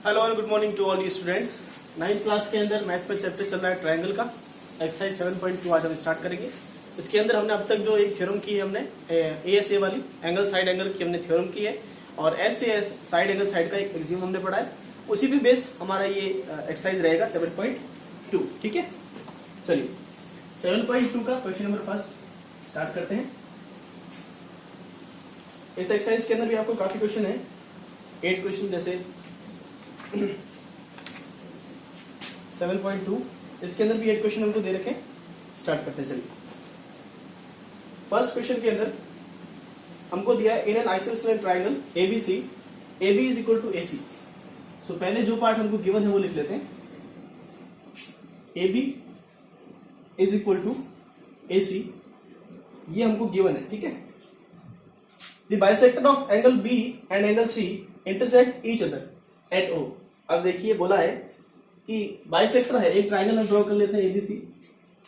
Hello and good morning to all you students. 9th class के अंदर maths में chapter चल रहा है ट्रायंगल का। एक्सरसाइज 7.2 आज हम स्टार्ट करेंगे। इसके अंदर हमने अब तक जो एक थ्योरम की है, हमने ए वाली एंगल साइड एंगल की हमने थ्योरम की है, और एस साइड एंगल साइड का एक एक्सियम हमने पढ़ा है। उसी पे बेस हमारा ये एक्सरसाइज रहेगा 7.2। ठीक है, चलिए 7.2 का क्वेश्चन नंबर फर्स्ट स्टार्ट करते हैं। इस एक्सरसाइज के अंदर भी आपको काफी क्वेश्चन है, 8 क्वेश्चन जैसे 7.2 इसके अंदर भी 8 क्वेश्चन हमको दे रखे। स्टार्ट करते हैं। चलिए फर्स्ट क्वेश्चन के अंदर हमको दिया है in an isosceles triangle ABC AB is equal to AC। So पहले जो पार्ट हमको गिवन है वो लिख लेते हैं। AB is equal to AC, ये हमको गिवन है। ठीक है, the bisector of angle B and angle C intersect each other at O। अब देखिए बोला है कि बाइसेक्टर है, एक ट्रायंगल हम ड्रॉ कर लेते हैं एबीसी।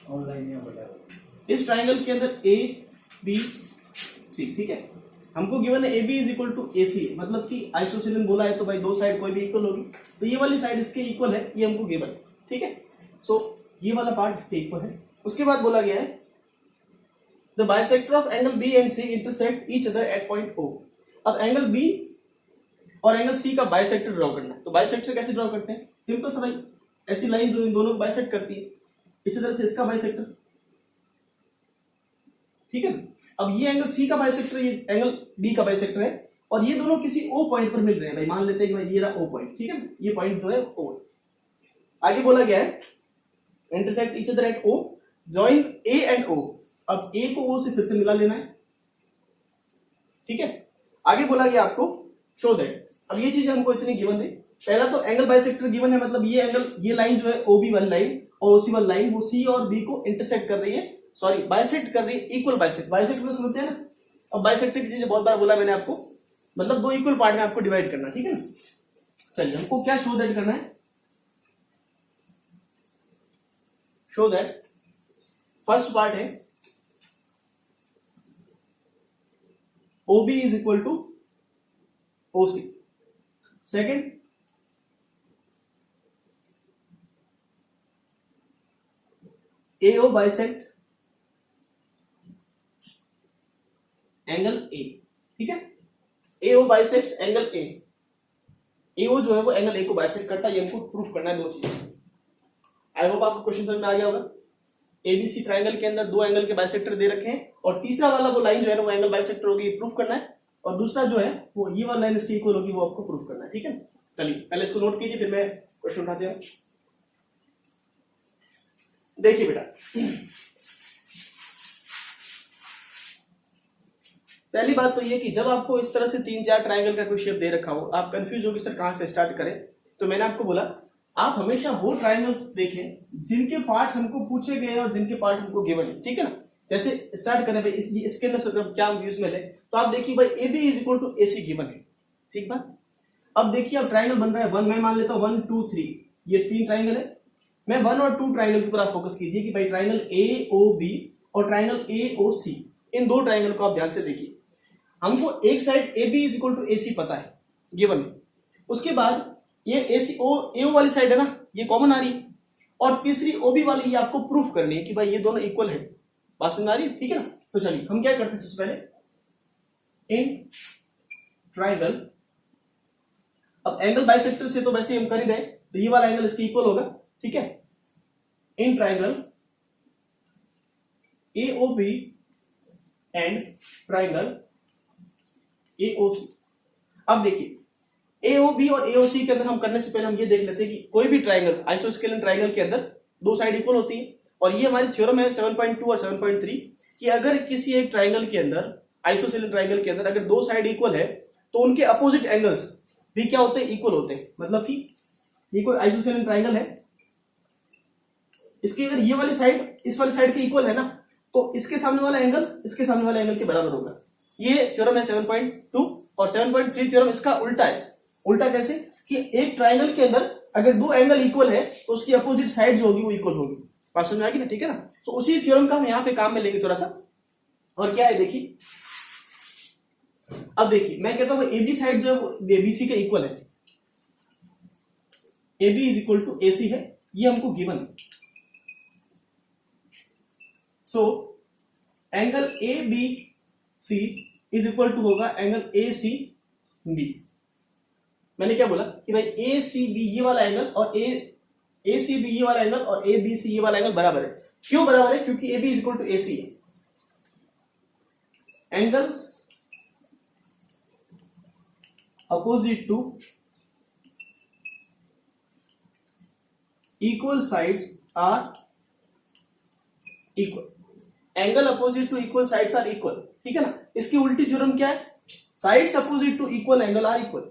ऑनलाइन यहाँ बताया इस ट्रायंगल के अंदर ABC। ठीक है, हमको गिवन है AB is equal to AC, मतलब कि आइसोसेलेस बोला है तो भाई दो साइड कोई भी इक्वल होगी, तो ये वाली साइड इसके इक्वल है, ये हमको गिवन। ठीक है, सो ये वाला पार्ट इसके इक्वल है। उसके बाद बोला गया है the bisector of angle B and C intersect each other eight point O। अब एंगल B और एंगल C का बाइसेक्टर ड्रॉ करना है। तो बाइसेक्टर कैसे ड्रॉ करते हैं? सिंपल सा भाई, ऐसी लाइन जो इन दोनों को बाइसेक्ट करती है, इसी तरह से इसका बाइसेक्टर। ठीक है, अब ये एंगल C का बाइसेक्टर, ये एंगल B का बाइसेक्टर है, और ये दोनों किसी O पॉइंट पर मिल रहे हैं। भाई मान लेते हैं कि भाई ये रहा O पॉइंट। ठीक है, ये पॉइंट जो है O। आगे बोला गया है intersect each other at O, join A and O। अब A को O से फिर से मिला लेना है। ठीक है, आगे बोला गया आपको शो दैट। अब ये चीज हमको इतनी गिवन थी। पहला तो एंगल बाइसेक्टर गिवन है, मतलब ये एंगल, ये लाइन जो है OB वाली लाइन और OC वाली लाइन, वो C और B को इंटरसेक्ट कर रही है, सॉरी बाइसेक्ट कर रही है। इक्वल बाइसेक्ट, बाइसेक्ट तो समझते हैं ना। अब बाइसेक्टर की चीजें बहुत बार बोला मैंने आपको, मतलब दो इक्वल पार्ट में आपको डिवाइड करना। ठीक है ना, चलिए हमको क्या शो दैट करना है। शो दैट फर्स्ट पार्ट है OB is equal to OC। Second AO bisect angle A। ठीक है, AO bisect angle A। AO जो है वो एंगल A को बाइसेक्ट करता है, ये हमको प्रूफ करना है। दो चीज, आई होप आपको क्वेश्चन समझ में आ गया होगा। ABC ट्रायंगल के अंदर दो एंगल के बाइसेक्टर दे रखे हैं, और तीसरा वाला वो लाइन जो है ना वो एंगल बाइसेक्टर होगी, प्रूफ करना है। और दूसरा जो है वो ये वाला लाइन इसकी इक्वल होगी, वो आपको प्रूफ करना है। ठीक है, चलिए पहले इसको नोट कीजिए, फिर मैं क्वेश्चन उठाते हैं। देखिए बेटा, पहली बात तो ये कि जब आपको इस तरह से 3-4 ट्रायंगल का कोई शेप दे रखा हो, आप कंफ्यूज हो कि सर कहां से स्टार्ट करें, तो मैंने आपको बोला आप हमेशा वो ट्रायंगल्स देखें जिनके पार्ट्स हमको पूछे गए और जिनके पार्ट हमको गिवन है। ठीक है ना, जैसे स्टार्ट करें भाई इसके अंदर क्या यूज में ले, तो आप देखिए भाई AB is equal to AC given है। ठीक बात। अब देखिए अब ट्रायंगल बन रहा है 1, मैं मान लेता हूं 1 2 3, ये 3 ट्रायंगल है। मैं 1 और 2 ट्रायंगल के ऊपर आप फोकस कीजिए कि भाई ट्रायंगल AOB और ट्रायंगल AOC, इन दो ट्रायंगल को आप ध्यान से देखिए। हमको एक side AB is equal to AC पता है, गिवन है। उसके बाद ये AO वाली साइड है ना, ये कॉमन आ रही है, और तीसरी OB वाली ये आपको प्रूफ करनी है कि भाई ये दोनों इक्वल है। बात समझ आ रही है? ठीक है ना, तो चलिए हम क्या करते हैं सबसे पहले इन ट्रायंगल। अब एंगल बाइसेक्टर से तो वैसे ही हम कर ही रहे, तो ये वाला एंगल इसके इक्वल होगा। ठीक है, in triangle AOB and triangle AOC। अब देखिए AOB और AOC के अंदर हम करने से पहले हम ये देख लेते हैं कि कोई भी ट्रायंगल, आइसोस्केलेन ट्रायंगल के अंदर दो साइड इक्वल होती है, और ये हमारी थ्योरम है 7.2 और 7.3 कि अगर किसी एक ट्रायंगल के अंदर, आइसोसेलेस ट्रायंगल के अंदर अगर दो साइड इक्वल है तो उनके अपोजिट एंगल्स भी क्या होते हैं? इक्वल होते हैं। मतलब कि ये कोई आइसोसेलेस ट्रायंगल है, इसके अगर ये वाली साइड इस वाली साइड के इक्वल है ना, तो इसके सामने वाला एंगल इसके सामने वाले एंगल के बराबर होगा। ये थ्योरम है 7.2, और 7.3 थ्योरम इसका उल्टा है। उल्टा कैसे? कि एक ट्रायंगल के अंदर अगर दो एंगल इक्वल है तो उसकी अपोजिट साइड जो होगी वो इक्वल होगी। बात समझ में आ गई ना? ठीक है ना, तो उसी थ्योरम का हम यहाँ पे काम में लेंगे थोड़ा सा। और क्या है देखिए, अब देखिए मैं कहता हूं AB साइड जो है वो BC के इक्वल है। A B is equal to A C है, ये हमको गिवन है। So angle A B C is equal to होगा एंगल ए सी बी। मैंने क्या बोला कि भाई ए सी बी ये वाला एंगल और ए सी बी ये वाला एंगल और ए बी सी ये वाला एंगल बराबर है। क्यों बराबर है? क्योंकि A B is equal to A C है। Angles opposite to equal sides are equal. Angle opposite to equal sides are equal, ठीक है ना। इसकी उल्टी थ्योरम क्या है? Sides opposite to equal angle are equal,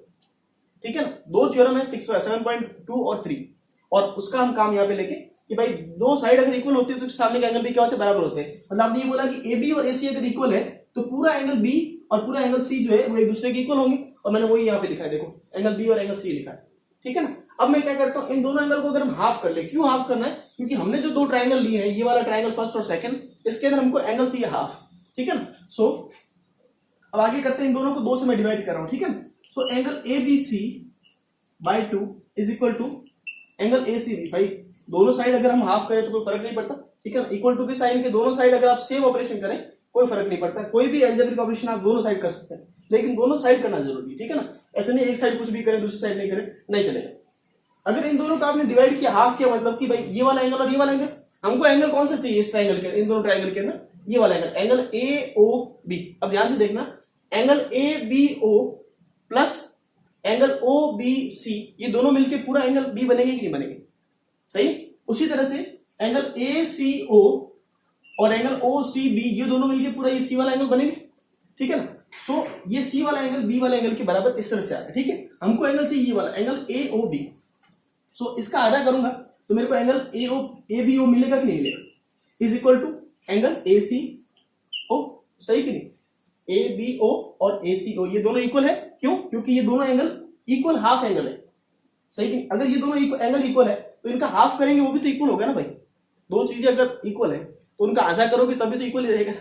ठीक है ना। दो थ्योरम है 7.2 और 3, और उसका हम काम यहाँ पे लेके कि भाई दो साइड अगर इक्वल होती है तो सामने के एंगल भी क्या होते हैं? बराबर होते हैं। मतलब आपने ये बोला कि ए बी और ए सी अगर इक्वल है तो पूरा एंगल बी और पूरा एंगल सी जो है वो एक दूसरे के इक्वल होंगे, और मैंने वही यहाँ पे लिखा है, देखो एंगल बी और एंगल सी लिखा है, ठीक है ना। अब मैं क्या करता हूँ, इन दोनों एंगल को अगर हम हाफ कर ले, क्यों हाफ करना है? क्योंकि हमने जो दो ट्राइंगल लिए हैं, ये वाला ट्राइंगल फर्स्ट और सेकंड, इसके अंदर हमको एंगल चाहिए हाफ, ठीक है ना। सो अब आगे करते हैं, इन दोनों को दो से मैं डिवाइड कर रहा हूं, ठीक है ना। So angle A B C by 2 is equal to angle A C B. भाई दोनों साइड अगर हम हाफ करें तो कोई फर्क नहीं पड़ता, ठीक है ना। इक्वल टू के साइन के दोनों साइड अगर आप सेम ऑपरेशन करें कोई फर्क नहीं पड़ता, कोई भी अलजेब्रिक ऑपरेशन आप दोनों साइड कर सकते हैं, लेकिन दोनों साइड करना जरूरी है, ठीक है ना। ऐसे नहीं एक साइड कुछ भी करें दूसरी साइड नहीं करें, नहीं चलेगा। अगर इन दोनों का आपने डिवाइड किया, हाफ किया, मतलब कि भाई ये वाला एंगल और ये वाला एंगल, हमको एंगल कौन सा चाहिए इस ट्राइंगल के, इन दोनों ट्राइंगल के अंदर ये वाला angle, angle A O B. अब ध्यान से देखना, angle A B O plus angle O B C, ये दोनों मिलके पूरा एंगल बी बनेंगे कि नहीं बनेंगे? सही। उसी तरह से एंगल ए सी ओ और एंगल ओ सी बी, ये दोनों मिलके पूरा ये सी वाला एंगल बनेंगे, ठीक है ना। सो ये सी वाला एंगल बी वाले एंगल के बराबर इस तरह से आ रहा है, ठीक है। हमको एंगल सी ये वाला एंगल ए ओ बी, सो इसका आधा करूंगा तो मेरे को एंगल ए बी ओ मिलेगा कि नहीं मिलेगा? Is equal to angle A C O, सही कि नहीं। ए बी ओ और ए सी ओ ये दोनों इक्वल है, क्यों? क्योंकि ये दोनों एंगल इक्वल हाफ एंगल है, सही कि नहीं। अगर ये दोनों एंगल इक्वल है तो इनका हाफ करेंगे वो भी तो इक्वल होगा ना भाई। दो चीजें अगर इक्वल है तो उनका आधा करोगे तभी तो इक्वल ही रहेगा।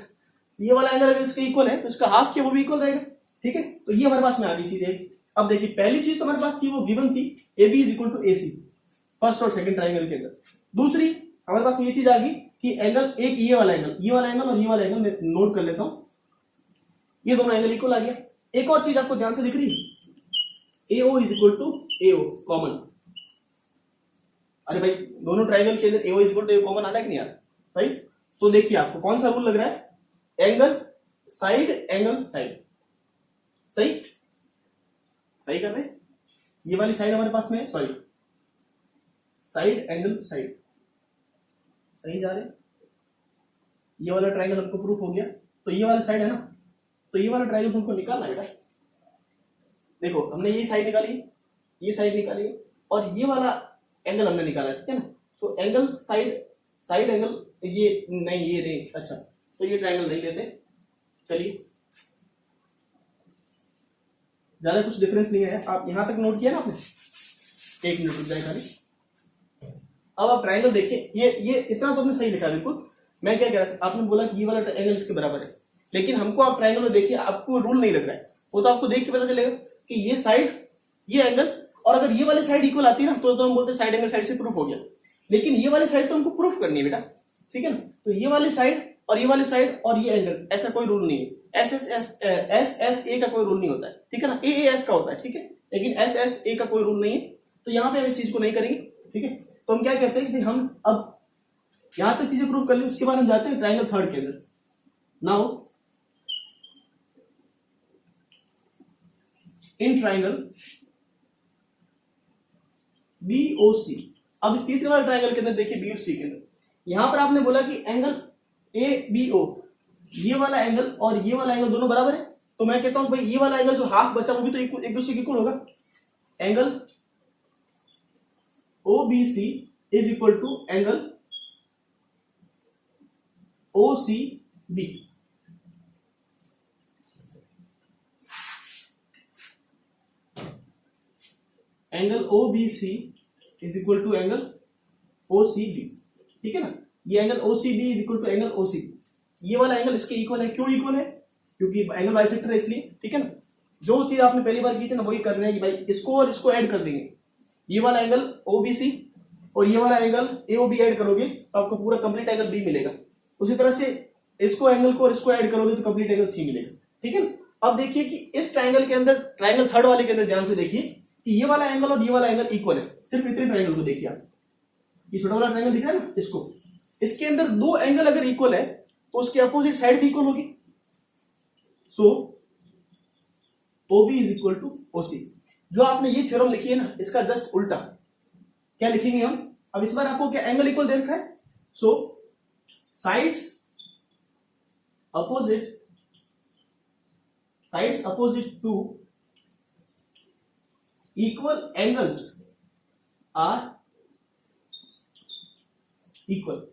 ये वाला एंगल अगर इसका इक्वल है तो इसका हाफ किया वो भी इक्वल रहेगा, ठीक है। तो ये हमारे पास में आ गई चीज है। अब देखिए पहली चीज तो हमारे पास थी, वो गिवन थी A B is equal to A C, first और सेकंड ट्राइंगल के अंदर। दूसरी हमारे पास में ये चीज आ गई कि एंगल एक ये वाला एंगल और ये वाला एंगल मैं नोट कर लेता हूं, ये दोनों एंगल इक्वल आ गया। एक और चीज आपको ध्यान से दिख रही है, AO is equal to AO common. अरे भाई दोनों ट्राइंगल के अंदर AO is equal to AO common आ रहा है कि नहीं आ रहा? सही। तो देखिए आपको कौन सा रूल लग रहा है, एंगल साइड एंगल साइड, सही सही कर रहे हैं। ये वाली साइड हमारे पास में, सॉरी साइड एंगल साइड, सही जा रहे हैं। ये वाला ट्राइंगल हमको प्रूफ हो गया, तो ये वाला साइड है ना, तो ये वाला ट्राइंगल तुमको निकालना है बेटा। देखो हमने ये साइड निकाली, ये साइड निकाली और ये वाला एंगल हमने निकाला, ठीक है ना। सो एंगल साइड एंगल, ये नहीं ये नहीं, अच्छा तो ये ट्राइंगल नहीं लेते, चलिए ज्यादा कुछ डिफरेंस नहीं है। आप यहां तक नोट किया ना आपने, एक मिनट रुक जाए खाली। अब आप ट्राइंगल देखिए, ये इतना तो आपने सही लिखा बिल्कुल। मैं क्या कह रहा था, आपने बोला कि ये वाला एंगल इसके बराबर है, लेकिन हमको आप ट्राइंगल में देखिए, आपको रूल नहीं लग रहा है, वो तो आपको देख के पता चलेगा कि ये साइड ये एंगल, और अगर ये वाली साइड इक्वल आती है ना तो हम बोलते हैं साइड एंगल साइड से प्रूफ हो गया। लेकिन ये वाली साइड तो हमको प्रूफ करनी है बेटा, ठीक है ना। तो ये वाली साइड और ये वाली साइड और ये एंगल, ऐसा कोई रूल नहीं है। एस ए का कोई रूल नहीं होता है, ठीक है ना। ए एस का होता है, ठीक है, लेकिन एस ए का कोई रूल नहीं है। तो यहाँ पे हम इस चीज को नहीं करेंगे, ठीक है। तो हम क्या कहते हैं कि हम अब यहां तक चीजें प्रूव कर ली, उसके बाद हम जाते हैं ट्राइंगल थर्ड के अंदर। नाउ इन ट्राइंगल BOC, अब इस तीसरे वाले ट्राइंगल के अंदर देखिए BOC के अंदर, यहां पर आपने बोला कि एंगल ABO, ये वाला एंगल और ये वाला एंगल दोनों बराबर है। तो मैं कहता हूं भाई ये वाला एंगल जो हाफ बचा वो भी तो एक दूसरे के इक्वल होगा। Angle OBC is equal to angle OCB। Angle OBC is equal to angle OCB, ठीक है ना। ये angle OCB is equal to angle OCB, ये वाला एंगल इसके इक्वल है। क्यों इक्वल है? क्योंकि एंगल बाइसेक्टर है इसलिए, ठीक है ना। जो चीज आपने पहली बार की थी ना वही करना है कि भाई इसको और इसको ऐड कर देंगे, ये वाला एंगल ओबीसी और ये वाला एंगल एओबी ऐड करोगे तो आपको पूरा कंप्लीट एंगल बी मिलेगा। उसी तरह से इसको एंगल को और इसको ऐड करोगे तो कंप्लीट एंगल सी मिलेगा। ठीक है, अब देखिए कि इस ट्राइंगल के अंदर, ट्राइंगल थर्ड वाले के अंदर ध्यान से देखिए कि ये वाला एंगल और ये वाला एंगल इक्वल है। सिर्फ इतने ट्राइंगल को देखिए आप, ये छोटा वाला ट्राइंगल दिख रहा है ना, इसको, इसके अंदर दो एंगल अगर इक्वल है तो उसके अपोजिट साइड भी इक्वल होगी। So OB is equal to OC। जो आपने ये थ्योरम लिखी है ना, इसका जस्ट उल्टा क्या लिखेंगे हम। अब इस बार आपको क्या एंगल इक्वल दे रखा है, so sides opposite to equal angles are equal.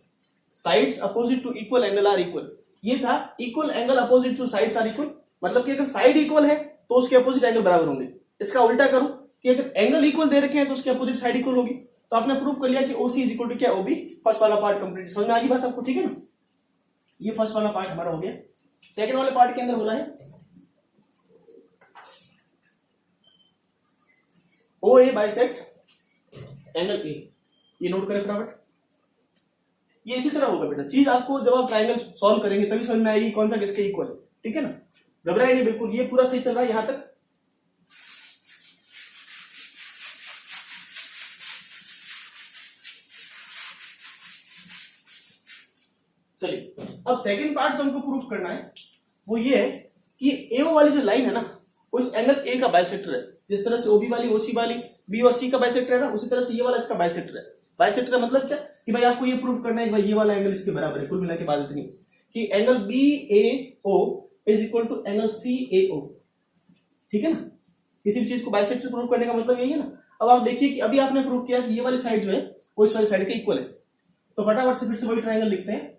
Sides opposite to equal angle are equal, ये था equal angle opposite to sides are equal, मतलब कि अगर साइड इक्वल है तो उसके अपोजिट एंगल बराबर होंगे। इसका उल्टा करो कि अगर एंगल इक्वल दे रखे हैं तो उसके अपोजिट साइड इक्वल होगी। तो आपने प्रूव कर लिया कि OC इज इक्वल टू क्या, OB। फर्स्ट वाला पार्ट कंप्लीट, समझ में आ गई बात आपको, ठीक है ना। ये फर्स्ट वाला पार्ट हमारा हो गया। सेकंड वाले पार्ट के अंदर बोला है OA बाइसेक्ट एंगल A। ये नोट करें फटाफट। ये इसी तरह होगा बेटा, चीज आपको जब आप ट्राइंगल सॉल्व करेंगे तभी समझ में आएगी कौन सा किसके इक्वल है। ठीक है ना, घबराए नहीं बिल्कुल, ये पूरा सही चल रहा है यहां तक। चलिए, अब सेकंड पार्ट जो हमको प्रूफ करना है वो ये है कि AO वाली जो लाइन है ना, वो इस एंगल A का बाइसेक्टर है। जिस तरह से OB वाली OC वाली B और C का बाइसेक्टर है ना, उसी तरह से ये वाला इसका बाइसेक्टर है। बाइसेक्टर का मतलब क्या कि भाई आपको ये प्रूफ करना है कि भाई ये वाला एंगल इसके बराबर है। कुल मिला के बात इतनी कि angle BAO is equal to angle CAO। ठीक है ना, किसी भी चीज को बाइसेक्टर प्रूफ करने का मतलब यही है ना। अब आप देखिए कि अभी आपने प्रूफ किया कि ये वाली साइड जो है वो इस वाली साइड के इक्वल है, तो फटाफट से फिर से वही ट्राइंगल लिखते हैं।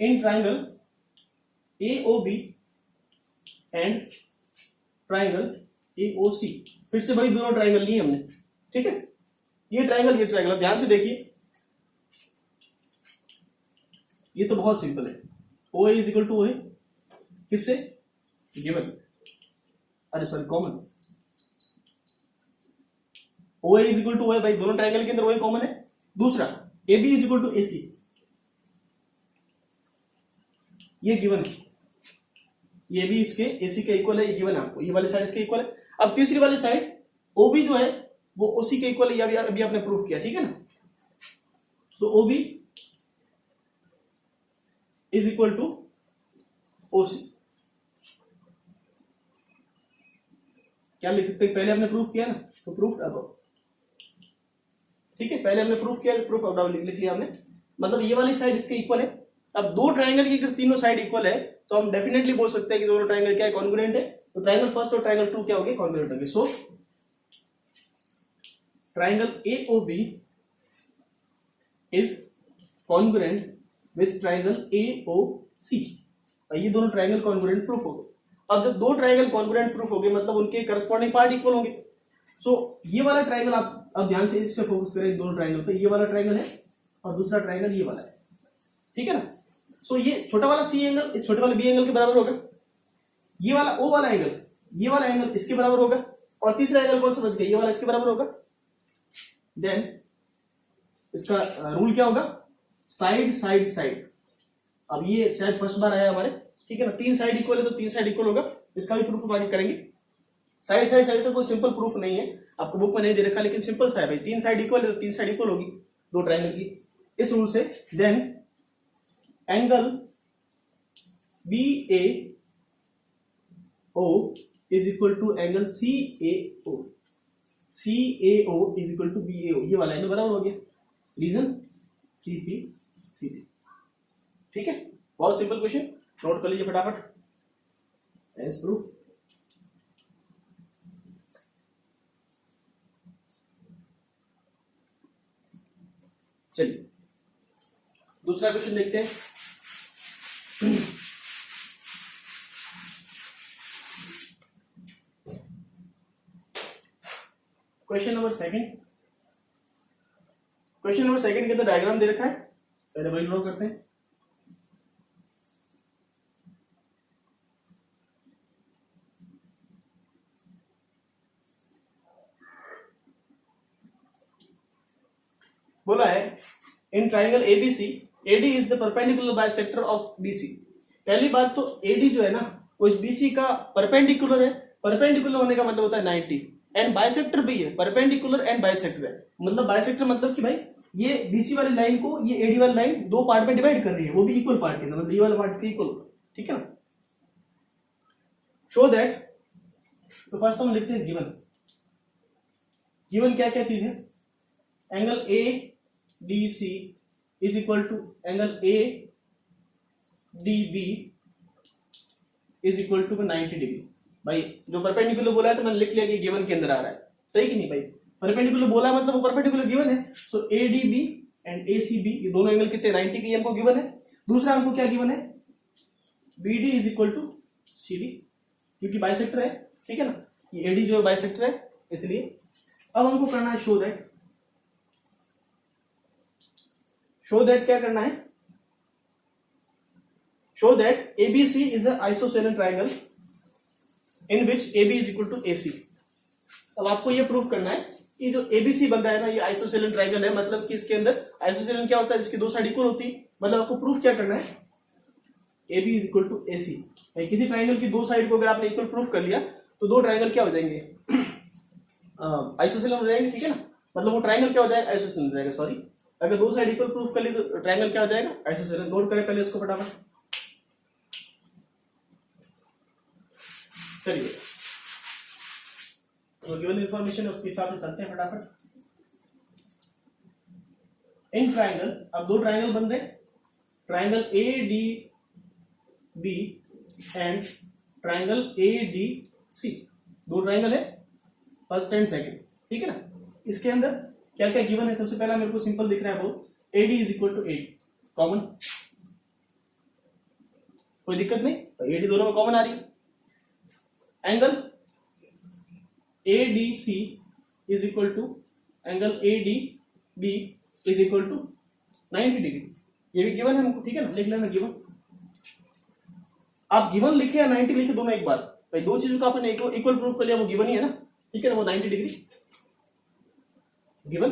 In triangle AOB and triangle AOC, फिर से वही दोनों ट्राइंगल लिए हमने। ठीक है, ये ट्राइंगल ध्यान से देखिए, ये तो बहुत सिंपल है। OA is equal to OA किससे गिवन, अरे sorry common. OA is equal to OA, भाई दोनों ट्राइंगल के अंदर OA कॉमन है। दूसरा AB is equal to AC, ये गिवन है। ये भी इसके AC के इक्वल है, ये गिवन है आपको। ये वाली साइड इसके इक्वल है। अब तीसरी वाली साइड OB जो है वो OC के इक्वल है, ये अभी आपने प्रूफ किया। ठीक है ना, so OB is equal to OC। क्या लिख सकते हैं, पहले हमने प्रूफ किया ना, तो प्रूफ अब, ठीक है, पहले हमने प्रूफ किया, प्रूफ अब लिख लिया हमने, मतलब ये वाली साइड इसके इक्वल है। अब दो ट्राइंगल की अगर तीनों साइड इक्वल है तो हम डेफिनेटली बोल सकते हैं कि दोनों ट्राइंगल क्या है, कॉन्ग्रुएंट है। तो ट्राइंगल फर्स्ट और ट्राइंगल टू क्या होंगे, कॉन्ग्रुएंट होंगे। So triangle AOB is congruent with triangle AOC। ये दोनों ट्राइंगल कॉन्ग्रुएंट प्रूफ हो गए। अब जब दो ट्राइंगल कॉन्ग्रुएंट प्रूफ हो गए मतलब उनके करस्पॉन्डिंग पार्ट इक्वल होंगे। सो ये वाला ट्राइंगल आप अब ध्यान से इस पे फोकस करें, दोनों ट्राइंगल पे। ये वाला ट्राइंगल है और दूसरा ट्राइंगल ये वाला है। ठीक है ना, सो ये छोटा वाला C एंगल इस छोटे वाले B एंगल के बराबर होगा। ये वाला O वाला एंगल, ये वाला एंगल इसके बराबर होगा। और तीसरा एंगल कौन सा बच गया, ये वाला इसके बराबर होगा। देन इसका रूल क्या होगा, साइड साइड साइड। अब ये शायद फर्स्ट बार आया हमारे, ठीक है ना, तीन साइड इक्वल है तो तीन साइड इक्वल होगा। इसका भी प्रूफ आगे करेंगे। साइड साइड साइड तो कोई सिंपल प्रूफ नहीं है, आपको बुक में नहीं दे रखा, लेकिन सिंपल सा है भाई। तीन साइड इक्वल है तो तीन साइड इक्वल होगी दो ट्राइंगल की, इस रूल से। Then angle BAO is equal to angle CAO। CAO is equal to BAO, ये वाला एंगल बराबर हो गया। Reason CP। ठीक है, बहुत सिंपल क्वेश्चन, नोट कर लीजिए फटाफट एज प्रूफ। चलिए दूसरा क्वेश्चन देखते हैं। क्वेश्चन नंबर सेकंड के अंदर डायग्राम दे रखा है, पहले वही ड्रॉ करते हैं। बोला है in triangle ABC AD is the perpendicular bisector of BC. पहली बात तो एडी जो है ना वो इस बीसी का परपेंडिकुलर है, परपेंडिकुलर होने का मतलब होता है 90, एंड बाइसेक्टर भी है, परपेंडिकुलर एंड बाइसेक्टर है। मतलब बाइसेक्टर मतलब कि भाई ये बीसी वाली लाइन को ये एडी वाली लाइन दो पार्ट में डिवाइड कर रही है, वो भी इक्वल पार्ट के अंदर, मतलब ये वाला पार्ट इसके इक्वल होगा, ठीक है ना। शो दैट, तो फर्स्ट हम लिखते हैं गिवन। गिवन क्या क्या चीज है, angle A D C is equal to angle A D B is equal to 90 degree. भाई जो परपेंडिकुलर बोला है तो मैंने लिख लिया कि गिवन के अंदर आ रहा है, सही कि नहीं भाई। परपेंडिकुलर बोला मतलब वो परपेंडिकुलर गिवन है। So A D B and A C B ये दोनों एंगल कितने 90 के हमको गिवन है। दूसरा हमको क्या गिवन है, B D is equal to C D, क्योंकि बाइसेक्टर है, ठीक है ना। ये एडी जो है बाइसेक्टर है इसलिए। अब हमको करना है शो दैट क्या करना है, show that ABC is a isosceles triangle in which AB is equal to AC. अब आपको ये प्रूफ करना है कि जो एबीसी बन रहा है ना ये आइसोसेलेस ट्रायंगल है, मतलब कि इसके अंदर आइसोसेलेस क्या होता है, जिसकी दो साइड इक्वल होती है। मतलब आपको प्रूफ क्या करना है, AB is equal to AC। किसी ट्राइंगल की दो साइड को अगर आपने इक्वल प्रूफ कर लिया तो दो ट्राइंगल क्या हो जाएंगे, आइसोसेलेस हो जाएंगे, ठीक है ना। मतलब वो ट्राइंगल क्या हो जाएगा, आइसोसेलेस हो जाएगा, सॉरी। अगर दो साइड इक्वल प्रूफ कर ली तो ट्राइंगल क्या हो जाएगा, आइसोसेलेस। नोट करें पहले इसको फटाफट, चलिए तो गिवन इंफॉर्मेशन है उसके हिसाब से चलते हैं फटाफट। इन ट्राइंगल, अब दो ट्राइंगल बन रहे, triangle A D B and triangle A D C, दो ट्राइंगल है फर्स्ट एंड सेकंड, ठीक है ना। इसके अंदर क्या क्या गिवन है, सबसे पहला मेरे को सिंपल दिख रहा है वो AD is equal to 8, common, कोई दिक्कत नहीं, तो AD दोनों में कॉमन आ रही है। Angle ADC is equal to angle ADB is equal to 90 degree, ये भी गिवन है हमको, ठीक है ना। लिख लेना गिवन, आप गिवन लिखे या 90 लिखे दोनों एक बार, भाई दो चीजों का आपने इक्वल प्रूफ कर लिया, वो गिवन ही है ना, ठीक है ना, वो 90 डिग्री गिवन।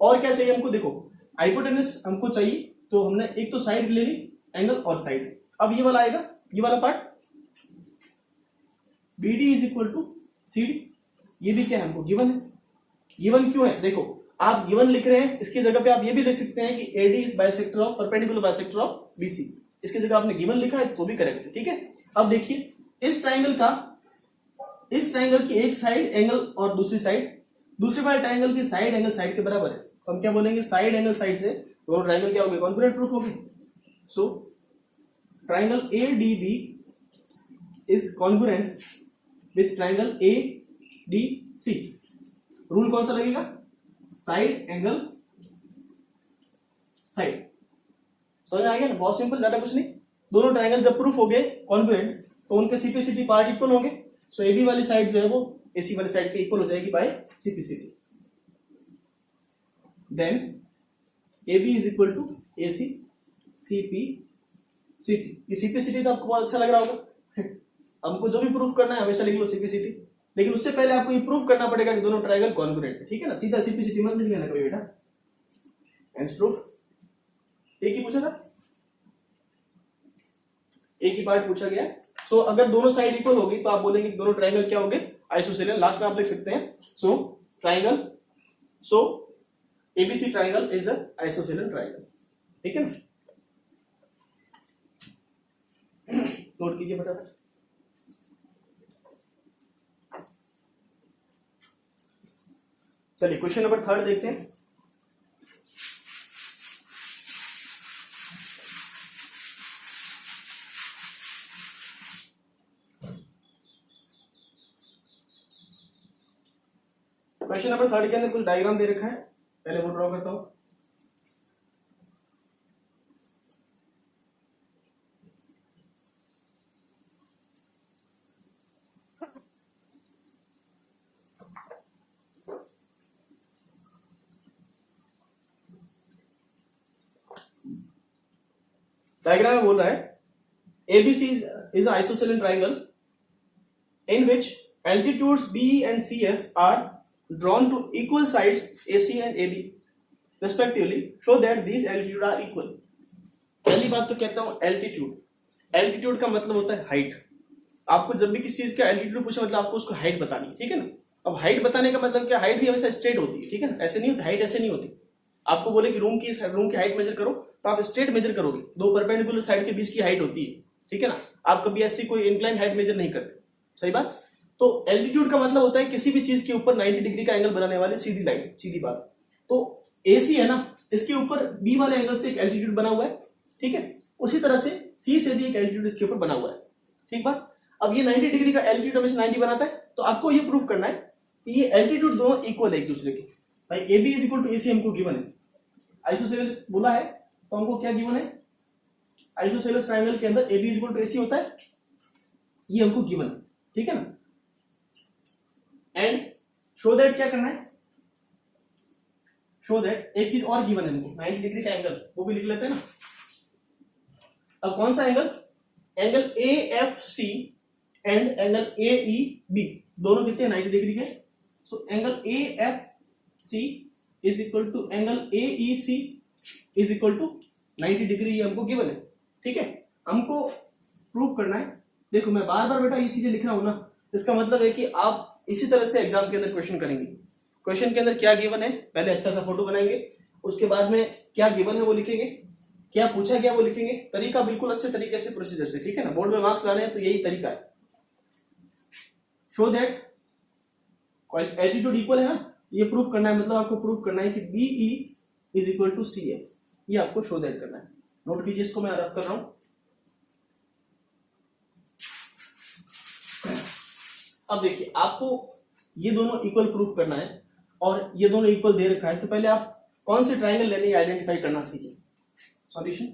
और क्या चाहिए हमको, देखो हाइपोटेनस हमको चाहिए, तो हमने एक तो साइड ले ली एंगल और साइड। अब ये वाला आएगा, ये वाला part BD is equal to CD, ये भी क्या है हमको गिवन है। गिवन क्यों है, देखो आप गिवन लिख रहे हैं, इसकी जगह पे आप ये भी लिख सकते हैं कि AD is bisector of perpendicular bisector of BC, इसकी जगह आपने गिवन लिखा है तो भी करेक्ट है, ठीक है। अब देखिए इस ट्राइंगल की एक साइड एंगल और दूसरी वाले ट्राइंगल की साइड एंगल साइड के बराबर है, तो हम क्या बोलेंगे, साइड एंगल साइड से दोनों ट्राइंगल क्या हो गए, कॉन्ग्रुएंट प्रूफ हो गए। So triangle ADB is congruent with triangle ADC। Rule कौन सा लगेगा, साइड एंगल साइड, समझ आ गया ना, बहुत सिंपल, ज्यादा कुछ नहीं। दोनों ट्राइंगल जब प्रूफ हो गए कॉन्ग्रुएंट तो उनके सीपीसीटी पार्ट इक्वल होंगे। सो AB वाली साइड जो है वो AC वाली साइड के इक्वल हो जाएगी by CPCT. Then AB is equal to AC CPCT। ये सीपीसीटी तो आपको बहुत अच्छा लग रहा होगा हमको जो भी प्रूफ करना है हमेशा लिख लो सीपीसीटी, लेकिन उससे पहले आपको ये प्रूफ करना पड़ेगा कि दोनों ट्राइंगल कॉन्ग्रुएंट है, ठीक है ना। सीधा सीपीसीटी मत लिख लेना कभी बेटा, एंड प्रूफ। एक ही पूछा था, एक ही पार्ट पूछा गया। सो अगर दोनों साइड इक्वल होगी तो आप बोलेंगे दोनों ट्राइंगल क्या होंगे, आइसोसेलेस। लास्ट में आप लिख सकते हैं सो ABC triangle is a isosceles triangle, ठीक है ना। नोट कीजिए फटाफट। चलिए क्वेश्चन नंबर 3 देखते हैं। क्वेश्चन नंबर 3 के अंदर कुछ डायग्राम दे रखा है, पहले वो ड्रॉ करता हूं। डायग्राम में बोल रहा है ABC is an isosceles triangle in which altitudes B and CF are drawn to equal sides AC and AB. respectively show that these altitude are equal. पहली बात तो कहता हूं एल्टीट्यूड। एल्टीट्यूड का मतलब होता है हाइट। आपको जब भी किसी चीज का एल्टीट्यूड पूछे मतलब आपको उसको हाइट बतानी है, ठीक है ना। अब हाइट बताने का मतलब क्या, हाइट भी हमेशा स्ट्रेट होती है, ठीक है ना, ऐसे नहीं होती हाइट, ऐसे नहीं होती। आपको बोले कि रूम की हाइट मेजर करो तो आप स्ट्रेट मेजर करोगे, दो परपेंडिकुलर साइड के बीच की हाइट होती है, ठीक है ना। आप कभी ऐसी कोई इंक्लाइन हाइट मेजर नहीं करते, सही बात। तो एल्टीट्यूड का मतलब होता है किसी भी चीज के ऊपर 90 डिग्री का एंगल बनाने वाली सीधी लाइन, सीधी बात। तो AC है ना, इसके ऊपर B वाले एंगल से एक एल्टीट्यूड बना हुआ है, ठीक है। उसी तरह से C से भी एक एल्टीट्यूड इसके ऊपर बना हुआ है, ठीक बात। अब ये 90 डिग्री का एल्टीट्यूड हमेशा 90 बनाता है, तो आपको ये प्रूफ करना है कि ये एल्टीट्यूड दोनों इक्वल है एक दूसरे के। भाई AB is equal to AC हमको गिवन है, आइसोसेलेस बोला है तो हमको क्या गिवन है, आइसोसेलेस ट्रायंगल के अंदर AB is equal to AC होता है, ये हमको गिवन है, ठीक है ना। एंड शो दैट क्या करना है, शो दैट एक चीज और गिवन है हमको, 90 डिग्री का एंगल, वो भी लिख लेते हैं ना। अब कौन सा एंगल, एंगल AFC एंड एंगल AEB दोनों कितने हैं 90 डिग्री के। So angle AFC is equal to angle AEC is equal to 90 degree, ये हमको गिवन है, ठीक है। हमको प्रूव करना है। देखो मैं बार बार बेटा ये चीजें लिख रहा हूं ना, इसका मतलब है कि आप इसी तरह से एग्जाम के अंदर क्वेश्चन करेंगे। क्वेश्चन के अंदर क्या गिवन है, पहले अच्छा सा फोटो बनाएंगे, उसके बाद में क्या गिवन है वो लिखेंगे, क्या पूछा गया वो लिखेंगे। तरीका बिल्कुल अच्छे तरीके से, प्रोसीजर से, ठीक है ना। बोर्ड में मार्क्स लाने हैं तो यही तरीका है। शो दैट एल्टीट्यूड इक्वल है ना, ये प्रूफ करना है, मतलब आपको प्रूफ करना है कि BE is equal to CF, ये आपको शो दैट करना है। नोट कीजिए इसको, मैं रफ कर रहा हूं। अब देखिए आपको ये दोनों इक्वल प्रूफ करना है और ये दोनों इक्वल दे रखा है, तो पहले आप कौन से ट्रायंगल लेने आइडेंटिफाई करना सीखिए। सॉल्यूशन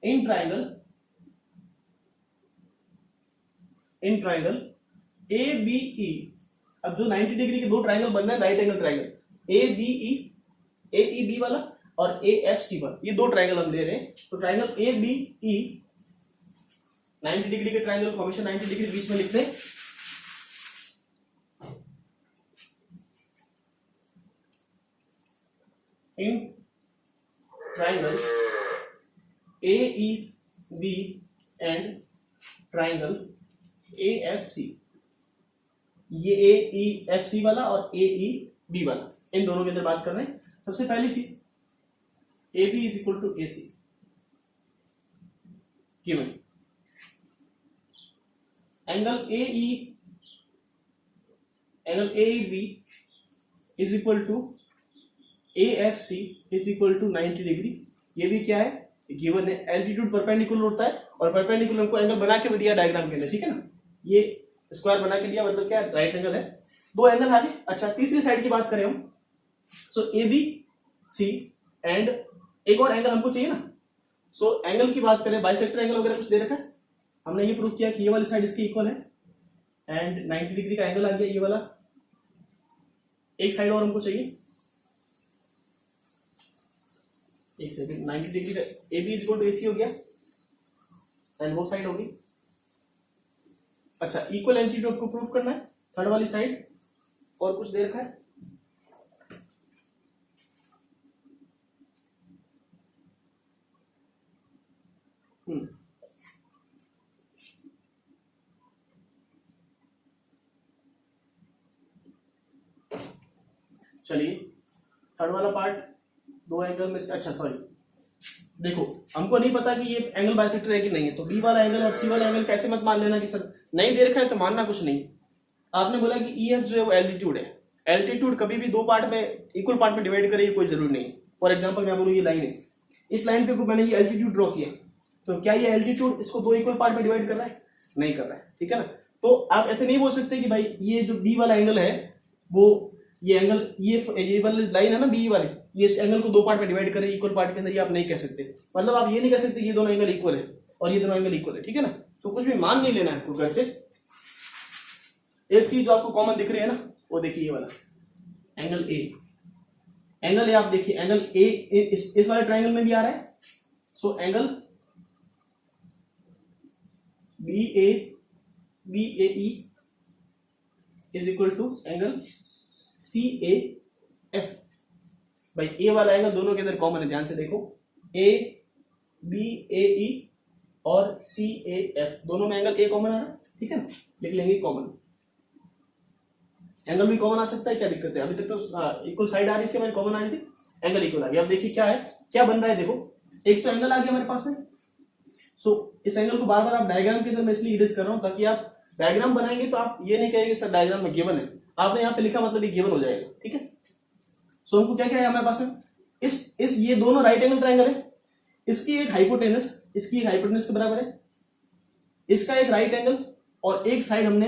इन ट्रायंगल ABE, अब जो 90 डिग्री के दो ट्रायंगल बनना है, right angle triangle ABE, AEB वाला और AFC वाला, ये दो ट्रायंगल हम ले रहे हैं। तो ट्रायंगल ABE 90 डिग्री के ट्रायंगल को हमेशा 90 डिग्री बीच में लिखते हैं। In triangle AEB and triangle AFC, ये AEFC वाला और AEB वाला, इन दोनों के अंदर बात कर रहे हैं। सबसे पहली चीज AB is equal to AC given, angle AEB is equal to AFC is equal to 90 degree, ये भी क्या है गिवन है। एल्टीट्यूड परपेंडिकुलर होता है और परपेंडिकुलर को एंगल बना के भी दिया डायग्राम के अंदर, ठीक है ना। ये स्क्वायर बना के दिया, मतलब क्या राइट एंगल है, दो एंगल आगे। अच्छा तीसरी साइड की बात करें हम, सो ABC एंड एक और एंगल हमको चाहिए ना। सो एंगल की बात करें, बाइसेक्टर एंगल वगैरह कुछ दे रखा है, हमने ये प्रूव किया कि ये वाली साइड इसकी इक्वल है एंड 90 डिग्री का एंगल आ गया ये वाला। एक साइड और हमको चाहिए, एक सेकंड, 90 डिग्री का AB is equal to AC हो गया एंड वो साइड होगी। अच्छा इक्वल एल्टीट्यूड को प्रूव करना है, थर्ड वाली साइड, और कुछ दे रखा है। चलिए थर्ड वाला पार्ट, दो एंगल में से, अच्छा सॉरी देखो हमको नहीं पता कि ये एंगल बाइसेक्टर है कि नहीं है, तो B वाला एंगल और C वाला एंगल कैसे मत मान लेना कि सर नहीं दे रखा है तो मानना कुछ नहीं। आपने बोला कि EF जो है वो एल्टीट्यूड है, एल्टीट्यूड कभी भी दो पार्ट में इक्वल पार्ट में डिवाइड करे कोई जरूरी नहीं। फॉर एग्जांपल मैं बोलूँ ये लाइन है, इस लाइन पे मैंने ये एल्टीट्यूड ड्रॉ किया, तो क्या ये एल्टीट्यूड इसको दो इक्वल पार्ट में डिवाइड कर रहा है, नहीं कर रहा है, ठीक है ना। तो आप ऐसे नहीं बोल सकते कि भाई ये जो B वाला एंगल है वो ये एंगल ये वाली लाइन है ना B वाली, ये इस एंगल को दो पार्ट में डिवाइड करे इक्वल पार्ट के अंदर, ये आप नहीं कह सकते। मतलब आप ये नहीं कह सकते ये दोनों एंगल इक्वल है और ये दोनों एंगल इक्वल है, ठीक है ना। तो कुछ भी मान नहीं लेना है आपको घर से। एक चीज जो आपको कॉमन दिख रही है ना, वो देखिए ये वाला एंगल A, एंगल A आप देखिए, एंगल A इस वाले ट्राइंगल में भी आ रहा है। So angle BAE is equal to angle CAF, भाई ए वाला एंगल दोनों के अंदर कॉमन है, ध्यान से देखो, ए बी ए ई और सी ए एफ, दोनों में एंगल ए कॉमन आ रहा है, ठीक है ना, लिख लेंगे कॉमन। एंगल भी कॉमन आ सकता है, क्या दिक्कत है, अभी तक तो इक्वल साइड आ रही थी हमारी, कॉमन आ रही थी, एंगल इक्वल आ गया। अब देखिए क्या है, क्या बन रहा है, देखो एक तो एंगल आ गया हमारे पास में। सो इस एंगल को बार बार आप डायग्राम के अंदर मैं इसलिए इरेज कर रहा हूं ताकि आप डायग्राम बनाएंगे तो आप ये नहीं कहेंगे सर डायग्राम में गिवन है, आपने यहाँ पे लिखा मतलब ये गिवन हो जाएगा, ठीक है। सो हमको क्या क्या है हमारे पास में, इस ये दोनों राइट एंगल ट्रायंगल है, इसकी एक हाइपोटेनस, इसकी एक हाइपोटेनस के बराबर है, इसका एक राइट एंगल और एक साइड हमने,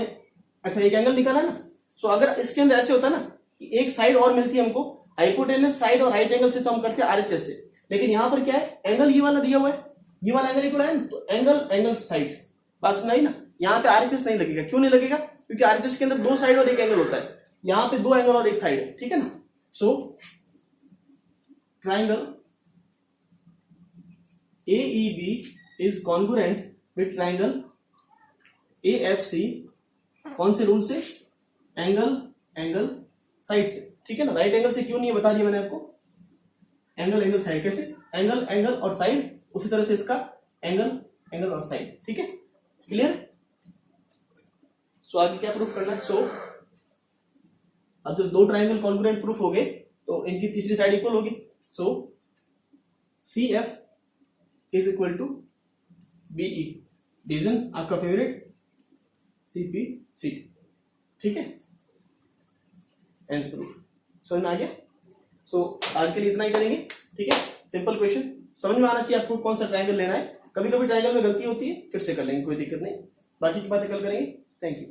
अच्छा एक एंगल निकाला ना। सो अगर इसके अंदर ऐसे होता ना कि एक साइड और मिलती है हमको, हाइपोटेनस साइड और राइट एंगल से तो हम करते हैं आरएचएस से, लेकिन यहां पर क्या है, एंगल ये वाला दिया हुआ है, ये वाला एंगल इक्वल है ना, तो एंगल साइड्स, बात सुनाई ना, यहाँ पे आरएचएस नहीं लगेगा, क्यों नहीं लगेगा, क्योंकि आरएचएस के अंदर दो साइड और एक एंगल होता है, यहाँ पे दो एंगल और एक साइड है, ठीक है ना। So triangle AEB is congruent with triangle AFC, कौन से रूल से, एंगल साइड से, ठीक है ना। राइट एंगल से क्यों नहीं है बता दिया मैंने आपको, एंगल साइड, कैसे, एंगल और साइड, उसी तरह से इसका एंगल और साइड, ठीक है, क्लियर। सो आगे क्या प्रूफ करना है, सो अब जब दो ट्राइंगल कॉन्ग्रुएंट प्रूफ हो गए तो इनकी तीसरी साइड इक्वल होगी। So CF is equal to BE, division आपका फेवरेट CPC, ठीक है, एंस प्रूफ, समझ में आ गया। सो आज के लिए इतना ही करेंगे, ठीक है, सिंपल क्वेश्चन, समझ में आना चाहिए आपको कौन सा ट्रायंगल लेना है। कभी कभी ट्रायंगल में गलती होती है, फिर से कर लेंगे, कोई दिक्कत नहीं, बाकी की बातें कल करेंगे। Thank you.